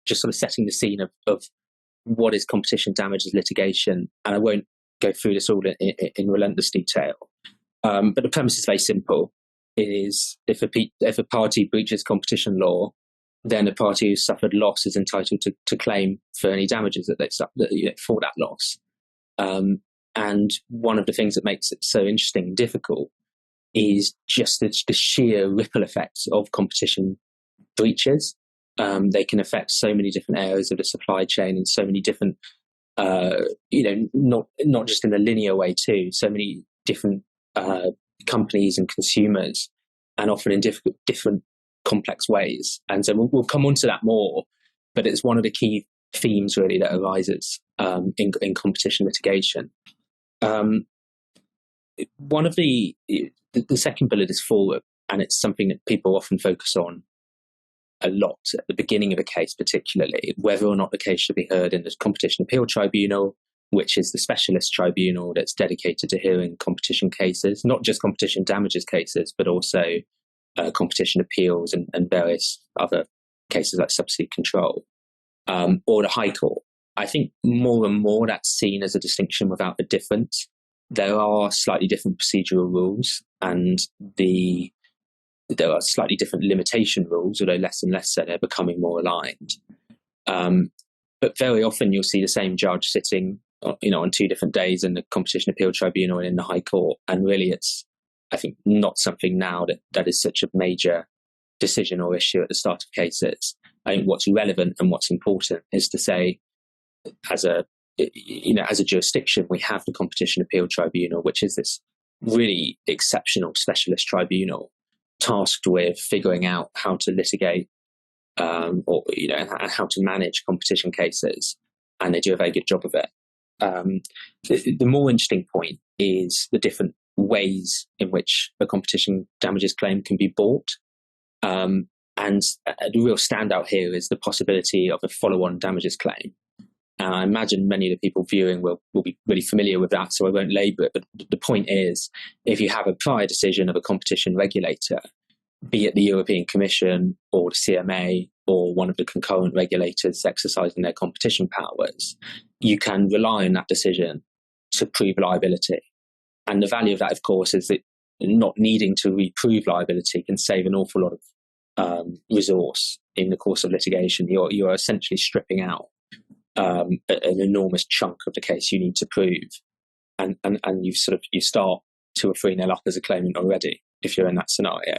just sort of setting the scene of what is competition damages litigation. And I won't go through this all in relentless detail. But the premise is very simple. It is if a party breaches competition law, then a party who suffered loss is entitled to claim for any damages that they've suffered for that loss. And one of the things that makes it so interesting and difficult is just the sheer ripple effects of competition breaches. They can affect so many different areas of the supply chain in so many different, not just in a linear way too, so many different companies and consumers, and often in different complex ways. And so we'll come on to that more, but it's one of the key themes really that arises in competition litigation. One of the second bullet is forward, and it's something that people often focus on a lot at the beginning of a case, particularly whether or not the case should be heard in the Competition Appeal Tribunal, which is the specialist tribunal that's dedicated to hearing competition cases, not just competition damages cases, but also competition appeals and various other cases like subsidy control, or the High Court. I think more and more that's seen as a distinction without a difference. There are slightly different procedural rules, and there are slightly different limitation rules, although less and less so. They're becoming more aligned. But very often you'll see the same judge sitting, on 2 different days in the Competition Appeal Tribunal and in the High Court. And really it's, I think, not something now that is such a major decision or issue at the start of cases. I think what's relevant and what's important is to say, as a jurisdiction, we have the Competition Appeal Tribunal, which is this really exceptional specialist tribunal tasked with figuring out how to litigate and how to manage competition cases, and they do a very good job of it. The more interesting point is the different ways in which a competition damages claim can be brought. And the real standout here is the possibility of a follow-on damages claim. And I imagine many of the people viewing will be really familiar with that, so I won't labour it. But the point is, if you have a prior decision of a competition regulator, be it the European Commission or the CMA or one of the concurrent regulators exercising their competition powers, you can rely on that decision to prove liability. And the value of that, of course, is that not needing to reprove liability can save an awful lot of resource in the course of litigation. You're essentially stripping out an enormous chunk of the case you need to prove, and you start 2 or 3 nil up as a claimant already if you're in that scenario.